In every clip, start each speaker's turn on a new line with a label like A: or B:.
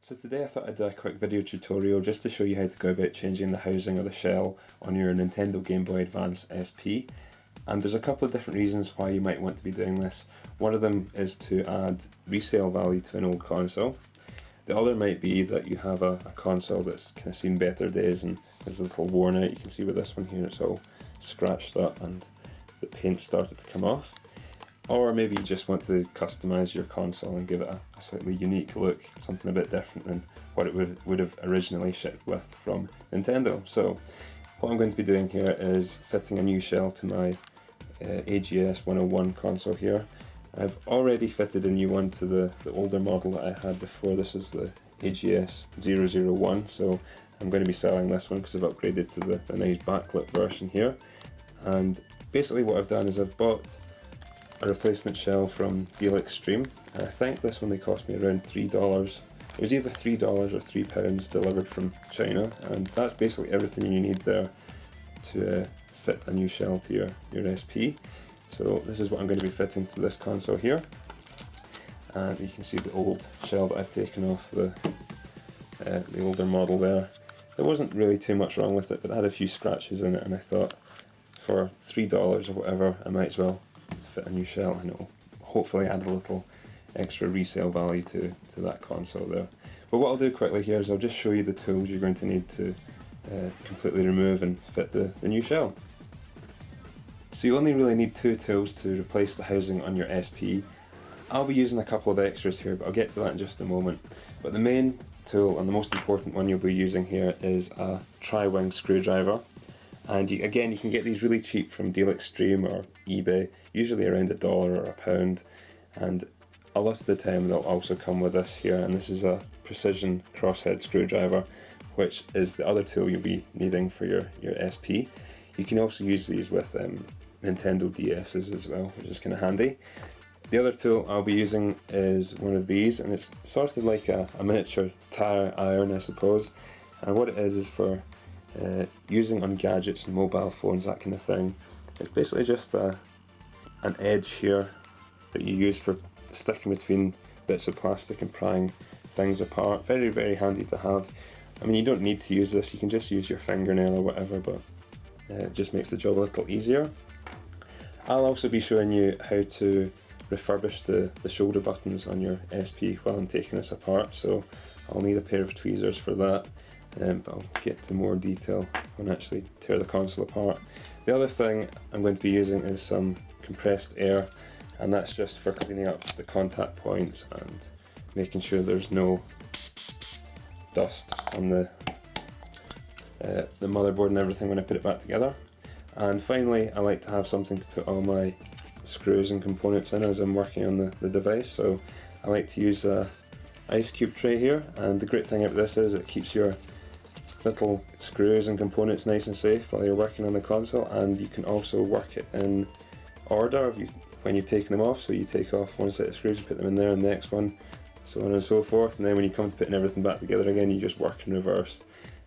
A: So today I thought I'd do a quick video tutorial just to show you how to go about changing the housing or the shell on your Nintendo Game Boy Advance SP. And there's a couple of different reasons why you might want to be doing this. One of them is to add resale value to an old console. The other might be that you have a console that's kind of seen better days and is a little worn out. You can see with this one here it's all scratched up and the paint started to come off. Or maybe you just want to customise your console and give it a slightly unique look, something a bit different than what it would have originally shipped with from Nintendo. So what I'm going to be doing here is fitting a new shell to my AGS 101 console here. I've already fitted a new one to the older model that I had before. This is the AGS 001, so I'm going to be selling this one because I've upgraded to the nice backlit version here. And basically what I've done is I've bought a replacement shell from DealExtreme, and I think this one they cost me around $3. It was either $3 or £3 delivered from China, and that's basically everything you need there to fit a new shell to your SP. So this is what I'm going to be fitting to this console here, and you can see the old shell that I've taken off the older model there. There wasn't really too much wrong with it, but it had a few scratches in it, and I thought for $3 or whatever I might as well fit a new shell, and it'll hopefully add a little extra resale value to that console there. But what I'll do quickly here is I'll just show you the tools you're going to need to completely remove and fit the new shell. So you only really need two tools to replace the housing on your SP. I'll be using a couple of extras here, but I'll get to that in just a moment. But the main tool and the most important one you'll be using here is a tri-wing screwdriver. And again, you can get these really cheap from DealExtreme or eBay, usually around $1 or £1. And a lot of the time they'll also come with this here, and this is a precision crosshead screwdriver, which is the other tool you'll be needing for your SP. You can also use these with Nintendo DS's as well, which is kind of handy. The other tool I'll be using is one of these, and it's sort of like a miniature tire iron, I suppose. And what it is for using on gadgets and mobile phones, that kind of thing. It's basically just an edge here that you use for sticking between bits of plastic and prying things apart. Very, very handy to have. I mean, you don't need to use this, you can just use your fingernail or whatever, but it just makes the job a little easier. I'll also be showing you how to refurbish the shoulder buttons on your SP while I'm taking this apart, so I'll need a pair of tweezers for that. But I'll get to more detail when I actually tear the console apart. The other thing I'm going to be using is some compressed air, and that's just for cleaning up the contact points and making sure there's no dust on the motherboard and everything when I put it back together. And finally, I like to have something to put all my screws and components in as I'm working on the device, so I like to use a ice cube tray here, and the great thing about this is it keeps your little screws and components nice and safe while you're working on the console, and you can also work it in order when you've taken them off. So you take off one set of screws, you put them in there, and the next one, so on and so forth, and then when you come to putting everything back together again, you just work in reverse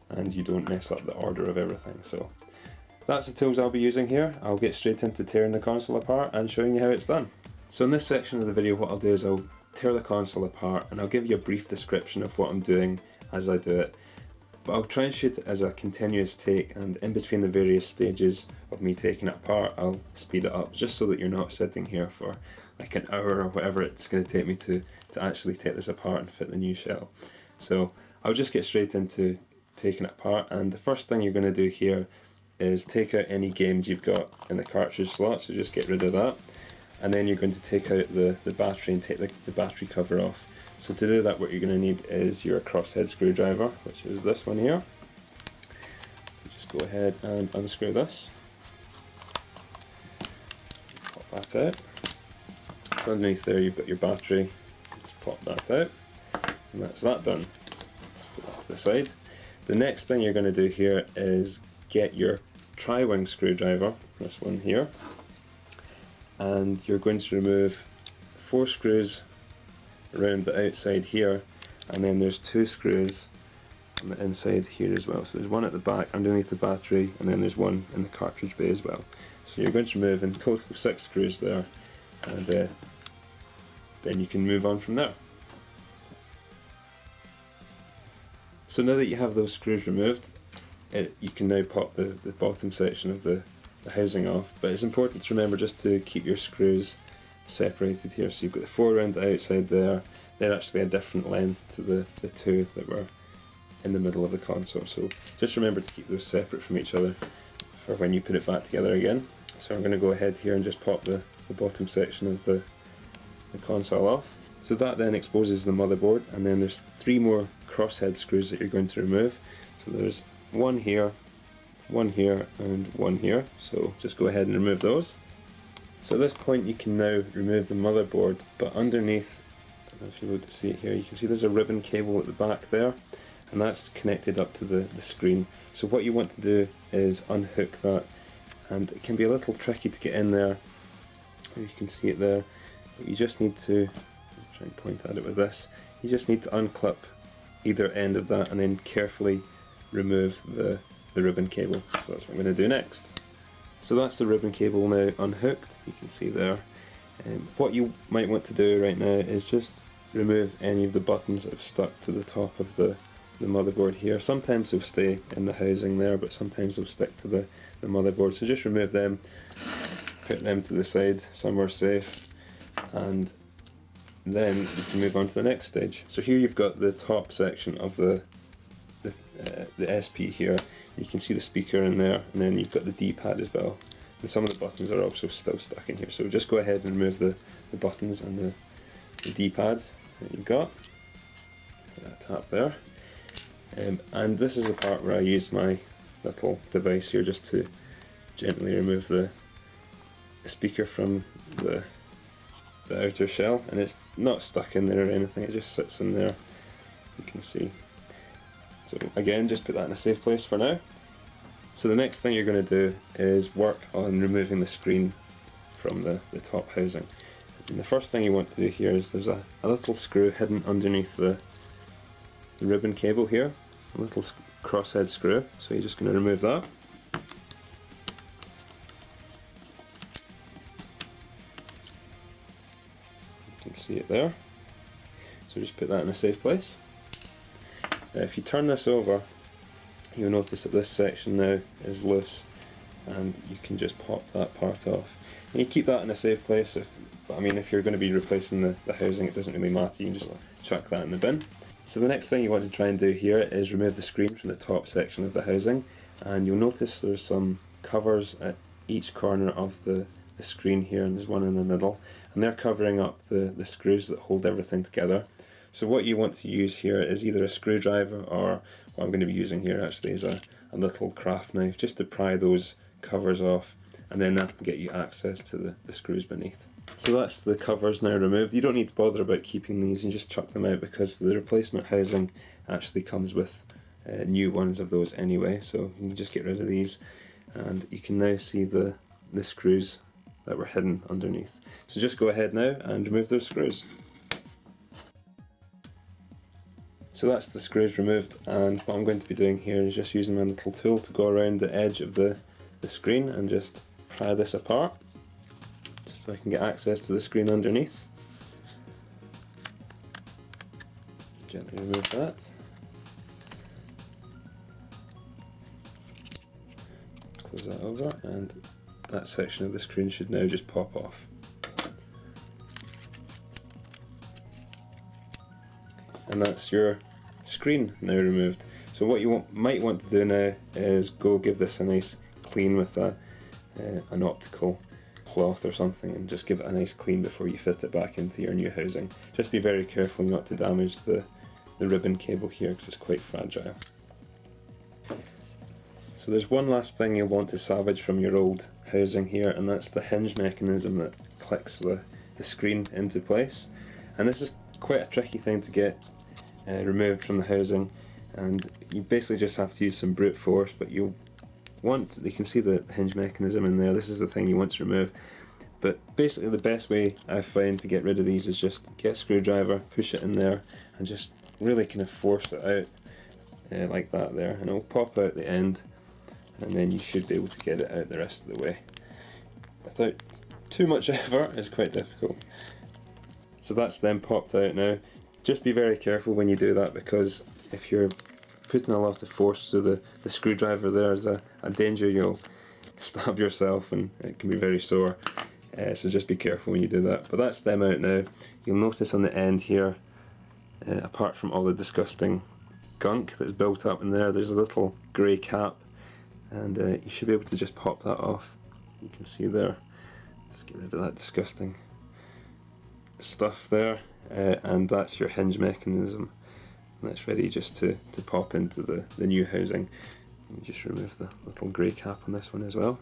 A: and you don't mess up the order of everything. So that's the tools I'll be using here. I'll get straight into tearing the console apart and showing you how it's done. So in this section of the video, what I'll do is I'll tear the console apart and I'll give you a brief description of what I'm doing as I do it. But I'll try and shoot it as a continuous take, and in between the various stages of me taking it apart, I'll speed it up just so that you're not sitting here for like an hour or whatever it's going to take me to actually take this apart and fit the new shell. So I'll just get straight into taking it apart, and the first thing you're going to do here is take out any games you've got in the cartridge slot, so just get rid of that. And then you're going to take out the battery and take the battery cover off. So to do that, what you're going to need is your crosshead screwdriver, which is this one here. So just go ahead and unscrew this. Pop that out. So underneath there you've got your battery. Just pop that out. And that's that done. Let's put that to the side. The next thing you're going to do here is get your tri-wing screwdriver, this one here. And you're going to remove 4 screws around the outside here, and then there's 2 screws on the inside here as well. So there's one at the back underneath the battery, and then there's one in the cartridge bay as well. So you're going to remove in total 6 screws there, and then you can move on from there. So now that you have those screws removed, you can now pop the bottom section of the housing off, but it's important to remember just to keep your screws separated here. So you've got the 4 around the outside there, they're actually a different length to the 2 that were in the middle of the console. So just remember to keep those separate from each other for when you put it back together again. So I'm going to go ahead here and just pop the bottom section of the console off. So that then exposes the motherboard, and then there's 3 more crosshead screws that you're going to remove. So there's one here, and one here. So just go ahead and remove those. So at this point you can now remove the motherboard, but underneath, if you look to see it here, you can see there's a ribbon cable at the back there, and that's connected up to the screen. So what you want to do is unhook that, and it can be a little tricky to get in there. You can see it there, but you just need to, I'll try and point at it with this, you just need to unclip either end of that and then carefully remove the ribbon cable. So that's what I'm going to do next. So that's the ribbon cable now unhooked, you can see there. What you might want to do right now is just remove any of the buttons that have stuck to the top of the motherboard here. Sometimes they'll stay in the housing there, but sometimes they'll stick to the motherboard. So just remove them, put them to the side somewhere safe, and then you can move on to the next stage. So here you've got the top section of the SP here. You can see the speaker in there, and then you've got the D-pad as well. And some of the buttons are also still stuck in here. So just go ahead and remove the buttons and the D-pad that you've got. Put that tap there. And this is the part where I use my little device here just to gently remove the speaker from the outer shell, and it's not stuck in there or anything, it just sits in there, you can see. So again, just put that in a safe place for now. So the next thing you're going to do is work on removing the screen from the top housing. And the first thing you want to do here is there's a little screw hidden underneath the ribbon cable here, a little crosshead screw, so you're just going to remove that. You can see it there, so just put that in a safe place. If you turn this over, you'll notice that this section now is loose, and you can just pop that part off. And you keep that in a safe place, but I mean, if you're going to be replacing the housing, it doesn't really matter, you can just chuck that in the bin. So the next thing you want to try and do here is remove the screen from the top section of the housing, and you'll notice there's some covers at each corner of the screen here, and there's one in the middle, and they're covering up the screws that hold everything together. So what you want to use here is either a screwdriver, or what I'm going to be using here actually is a little craft knife, just to pry those covers off, and then that will get you access to the screws beneath. So that's the covers now removed. You don't need to bother about keeping these, and just chuck them out because the replacement housing actually comes with new ones of those anyway, so you can just get rid of these, and you can now see the screws that were hidden underneath. So just go ahead now and remove those screws. So that's the screws removed, and what I'm going to be doing here is just using my little tool to go around the edge of the screen and just pry this apart, just so I can get access to the screen underneath. Gently remove that. Close that over, and that section of the screen should now just pop off. And that's your screen now removed. So what you might want to do now is go give this a nice clean with an optical cloth or something, and just give it a nice clean before you fit it back into your new housing. Just be very careful not to damage the ribbon cable here because it's quite fragile. So there's one last thing you'll want to salvage from your old housing here, and that's the hinge mechanism that clicks the screen into place. And this is quite a tricky thing to get removed from the housing, and you basically just have to use some brute force, but you can see the hinge mechanism in there. This is the thing you want to remove, but basically the best way I find to get rid of these is just get a screwdriver, push it in there, and just really kind of force it out like that there, and it'll pop out the end, and then you should be able to get it out the rest of the way without too much effort. It's quite difficult. So that's then popped out now. Just be very careful when you do that, because if you're putting a lot of force, so the screwdriver there is a danger you'll stab yourself and it can be very sore. So just be careful when you do that. But that's them out now. You'll notice on the end here, apart from all the disgusting gunk that's built up in there, there's a little grey cap, and you should be able to just pop that off. You can see there. Just get rid of that disgusting stuff there, and that's your hinge mechanism. And that's ready just to pop into the new housing. And just remove the little grey cap on this one as well.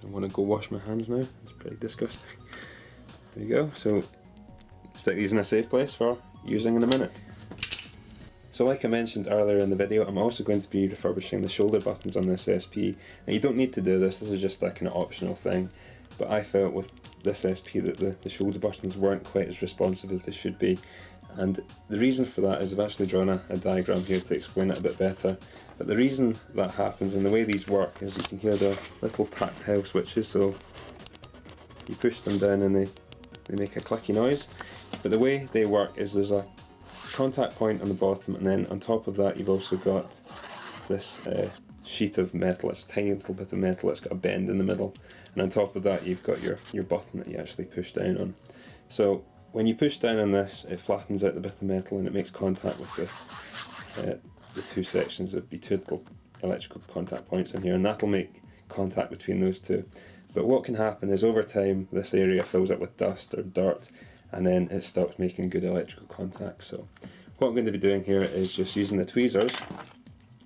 A: I want to go wash my hands now, it's pretty disgusting. There you go, so stick these in a safe place for using in a minute. So like I mentioned earlier in the video, I'm also going to be refurbishing the shoulder buttons on this SP. And you don't need to do this is just a kind of optional thing. But I felt with this SP that the shoulder buttons weren't quite as responsive as they should be. And the reason for that is I've actually drawn a diagram here to explain it a bit better. But the reason that happens and the way these work is you can hear the little tactile switches, so you push them down and they make a clicky noise. But the way they work is there's a contact point on the bottom, and then on top of that you've also got this sheet of metal. It's a tiny little bit of metal, it's got a bend in the middle, and on top of that you've got your button that you actually push down on. So when you push down on this, it flattens out the bit of metal and it makes contact with the two sections of the two little electrical contact points in here, and that'll make contact between those two. But what can happen is over time this area fills up with dust or dirt, and then it stops making good electrical contact. So what I'm going to be doing here is just using the tweezers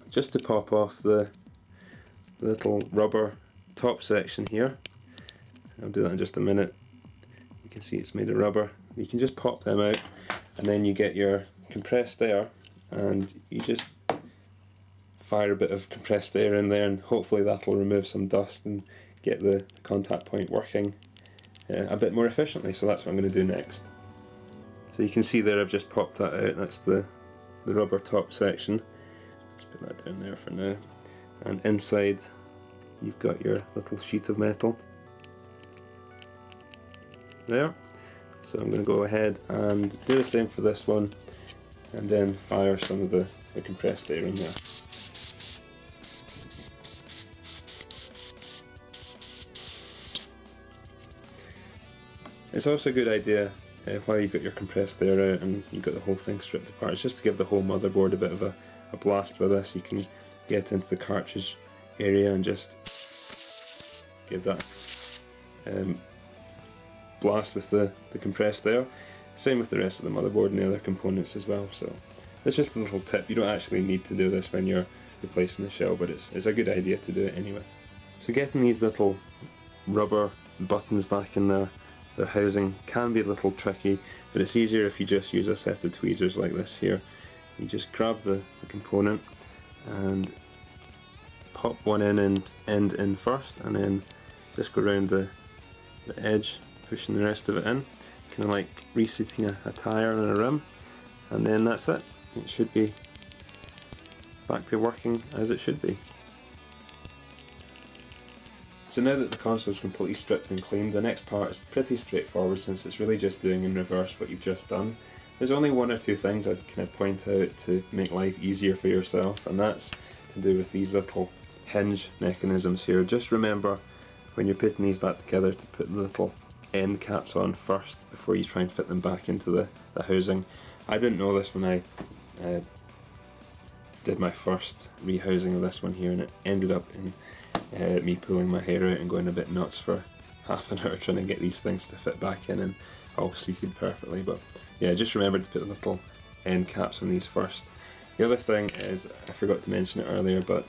A: just to pop off the little rubber top section here. I'll do that in just a minute. You can see it's made of rubber. You can just pop them out, and then you get your compressed air, and you just fire a bit of compressed air in there, and hopefully that'll remove some dust and get the contact point working a bit more efficiently. So that's what I'm going to do next. So you can see there I've just popped that out. That's the rubber top section. Just put that down there for now. And inside you've got your little sheet of metal there. So I'm going to go ahead and do the same for this one, and then fire some of the compressed air in there. It's also a good idea while you've got your compressed air out and you've got the whole thing stripped apart, it's just to give the whole motherboard a bit of a blast with this. You can get into the cartridge area and just give that blast with the compressed air. Same with the rest of the motherboard and the other components as well. So it's just a little tip. You don't actually need to do this when you're replacing the shell, but it's a good idea to do it anyway. So getting these little rubber buttons back in their housing can be a little tricky, but it's easier if you just use a set of tweezers like this here. You just grab the component and pop one end in first, and then just go around the edge, pushing the rest of it in, kind of like reseating a tyre on a rim, and then that's it. It should be back to working as it should be. So now that the console is completely stripped and cleaned, the next part is pretty straightforward since it's really just doing in reverse what you've just done. There's only one or two things I'd kind of point out to make life easier for yourself, and that's to do with these little hinge mechanisms here. Just remember when you're putting these back together to put the little end caps on first before you try and fit them back into the housing. I didn't know this when I did my first rehousing of this one here, and it ended up in me pulling my hair out and going a bit nuts for half an hour trying to get these things to fit back in and all seated perfectly. But yeah, just remember to put the little end caps on these first. The other thing is, I forgot to mention it earlier, but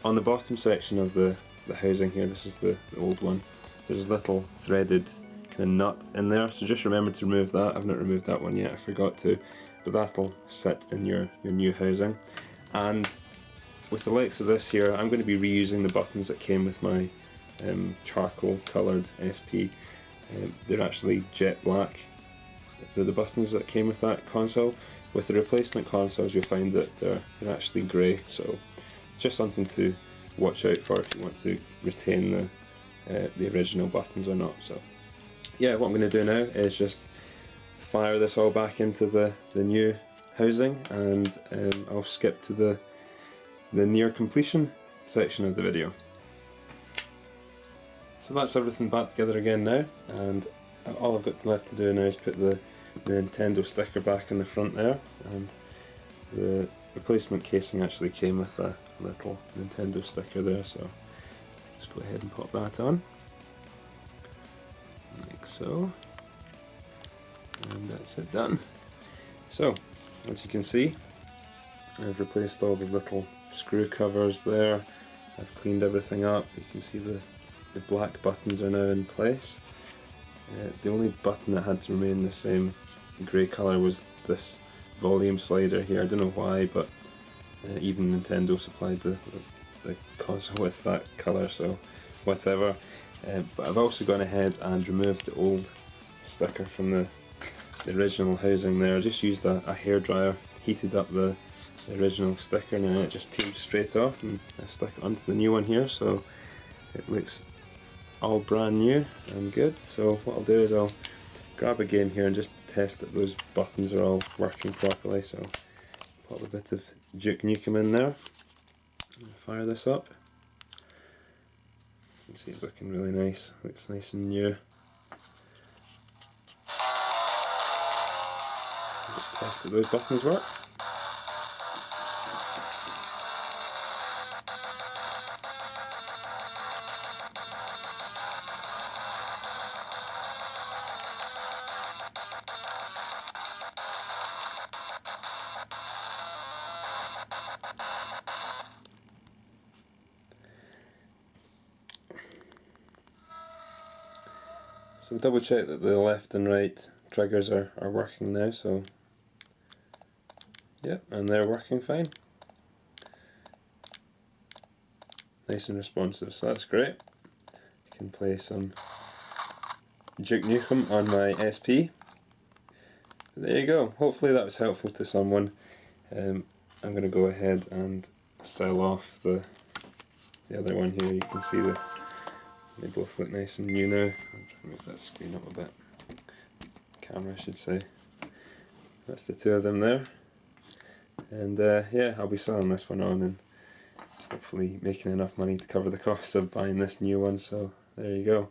A: on the bottom section of the housing here, this is the old one, there's a little threaded kind of nut in there, so just remember to remove that. I've not removed that one yet, I forgot to, but that'll sit in your new housing. And with the likes of this here, I'm going to be reusing the buttons that came with my charcoal coloured SP. They're actually jet black. They're the buttons that came with that console. With the replacement consoles, you'll find that they're actually grey, so just something to watch out for if you want to retain the original buttons or not. So yeah, what I'm going to do now is just fire this all back into the new housing, and I'll skip to the near completion section of the video. So that's everything back together again now, and all I've got left to do now is put the Nintendo sticker back in the front there, and the replacement casing actually came with a little Nintendo sticker there, so just go ahead and pop that on, like so, and that's it done. So, as you can see, I've replaced all the little screw covers there, I've cleaned everything up, you can see the black buttons are now in place. The only button that had to remain the same grey colour was this volume slider here. I don't know why, but even Nintendo supplied the console with that colour, so whatever. But I've also gone ahead and removed the old sticker from the original housing there. I just used a hairdryer, heated up the original sticker, and then it just peeled straight off, and I stuck it onto the new one here, so it looks all brand new and good. So what I'll do is I'll grab a game here and just test that those buttons are all working properly. So pop a bit of Duke Nukem in there and fire this up. You can see it's looking really nice, looks nice and new. Just test that those buttons work. So double check that the left and right triggers are working now, so yep, and they're working fine. Nice and responsive, so that's great. I can play some Duke Nukem on my SP. There you go, hopefully that was helpful to someone. I'm going to go ahead and sell off the other one here. You can see they both look nice and new now. I'll move that screen up a bit. Camera, I should say. That's the two of them there. And yeah, I'll be selling this one on and hopefully making enough money to cover the cost of buying this new one. So there you go.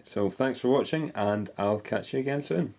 A: So thanks for watching, and I'll catch you again soon.